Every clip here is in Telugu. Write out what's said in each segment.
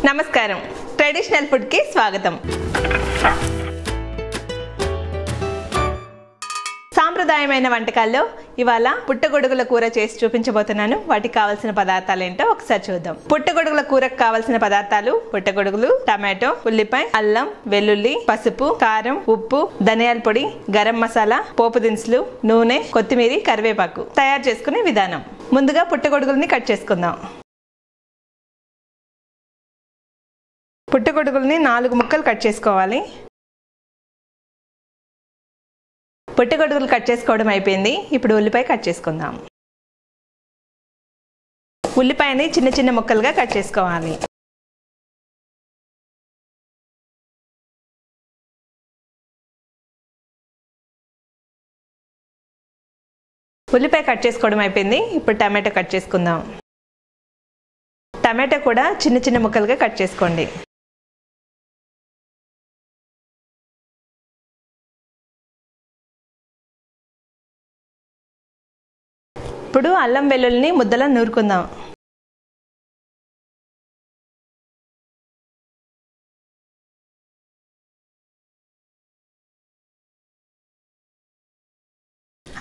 నమస్కారం, ట్రెడిషనల్ ఫుడ్ కి స్వాగతం. సాంప్రదాయమైన వంటకాల్లో ఇవాళ పుట్టగొడుగుల కూర చేసి చూపించబోతున్నాను. వాటికి కావాల్సిన పదార్థాలు ఏంటో ఒకసారి చూద్దాం. పుట్టగొడుగుల కూరకు కావాల్సిన పదార్థాలు: పుట్టగొడుగులు, టమాటో, ఉల్లిపాయ, అల్లం, వెల్లుల్లి, పసుపు, కారం, ఉప్పు, ధనియాల పొడి, గరం మసాలా, పోపు దినుసులు, నూనె, కొత్తిమీర, కరివేపాకు. తయారు చేసుకునే విధానం: ముందుగా పుట్టగొడుగుల్ని కట్ చేసుకుందాం. పుట్టగొడుగుల్ని 4 ముక్కలు కట్ చేసుకోవాలి. పుట్టగొడుగులు కట్ చేసుకోవడం అయిపోయింది. ఇప్పుడు ఉల్లిపాయ కట్ చేసుకుందాం. ఉల్లిపాయని చిన్న చిన్న ముక్కలుగా కట్ చేసుకోవాలి. ఉల్లిపాయ కట్ చేసుకోవడం అయిపోయింది. ఇప్పుడు టమాటో కట్ చేసుకుందాం. టమాటో కూడా చిన్న చిన్న ముక్కలుగా కట్ చేసుకోండి. ఇప్పుడు అల్లం వెల్లుల్లిని ముద్దలా నూరుకుందాం.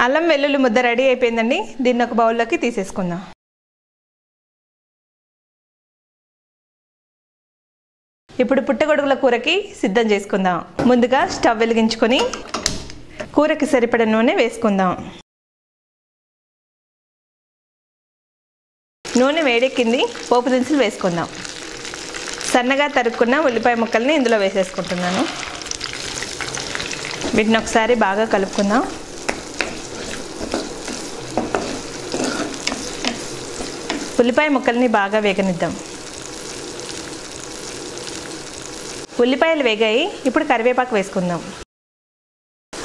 అల్లం వెల్లుల్లి ముద్ద రెడీ అయిపోయిందండి. దీన్ని ఒక బౌల్లోకి తీసేసుకుందాం. ఇప్పుడు పుట్టగొడుగుల కూరకి సిద్ధం చేసుకుందాం. ముందుగా స్టవ్ వెలిగించుకొని కూరకి సరిపడ నూనె వేసుకుందాం. నూనె వేడెక్కింది. పోపు దినుసులు వేసుకుందాం. సన్నగా తరుక్కున్న ఉల్లిపాయ ముక్కల్ని ఇందులో వేసేసుకుంటున్నాను. వీటిని ఒకసారి బాగా కలుపుకుందాం. ఉల్లిపాయ ముక్కల్ని బాగా వేగనిద్దాం. ఉల్లిపాయలు వేగాయి. ఇప్పుడు కరివేపాకు వేసుకుందాం.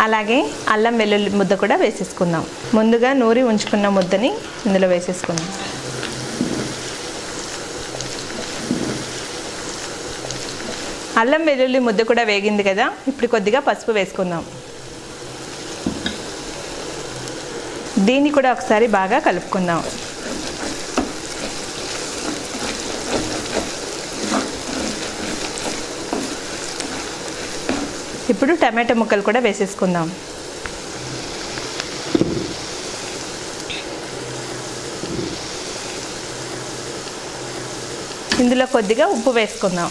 అలాగే అల్లం వెల్లుల్లి ముద్ద కూడా వేసేసుకుందాం. ముందుగా నూరి ఉంచుకున్న ముద్దని ఇందులో వేసేసుకుందాం. అల్లం వెల్లుల్లి ముద్ద కూడా వేగింది కదా. ఇప్పుడు కొద్దిగా పసుపు వేసుకుందాం. దీన్ని కూడా ఒకసారి బాగా కలుపుకుందాం. ఇప్పుడు టమాటో ముక్కలు కూడా వేసేసుకుందాం. ఇందులో కొద్దిగా ఉప్పు వేసుకుందాం.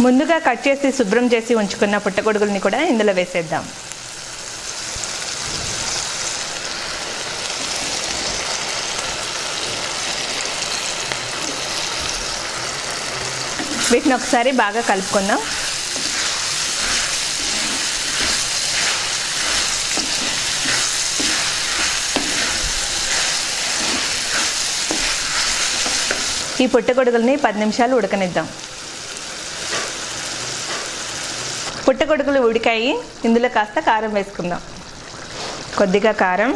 ముందుగా కట్ చేసి శుభ్రం చేసి ఉంచుకున్న పుట్టగొడుగుల్ని కూడా ఇందులో వేసేద్దాం. వీటిని ఒకసారి బాగా కలుపుకుందాం. ఈ పుట్టగొడుగుల్ని 10 నిమిషాలు ఉడకనిద్దాం. పుట్టగొడుగులు ఉడికాయి. ఇందులో కాస్త కారం వేసుకుందాం. కొద్దిగా కారం,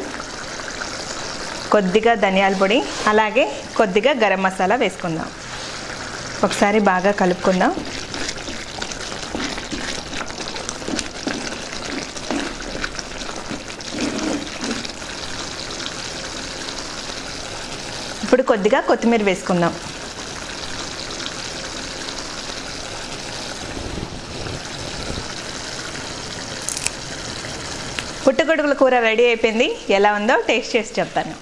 కొద్దిగా ధనియాల పొడి, అలాగే కొద్దిగా గరం మసాలా వేసుకుందాం. ఒకసారి బాగా కలుపుకుందాం. ఇప్పుడు కొద్దిగా కొత్తిమీర వేసుకుందాం. పుట్టగొడుగుల కూర రెడీ అయిపోయింది. ఎలా ఉందో టేస్ట్ చేసి చెప్తాను.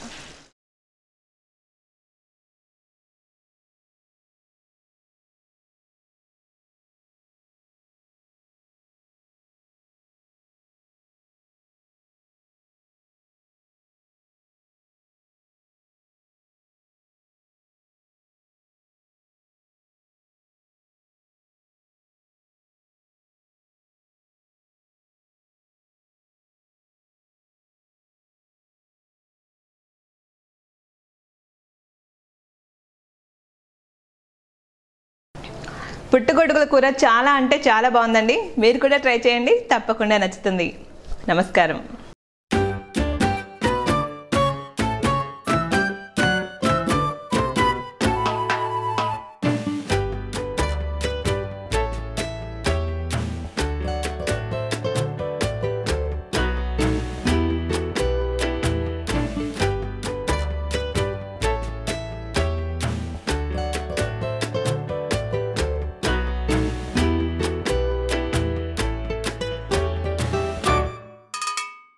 పుట్టగొడుగుల కూర చాలా అంటే చాలా బాగుందండి. మీరు కూడా ట్రై చేయండి, తప్పకుండా నచ్చుతుంది. నమస్కారం.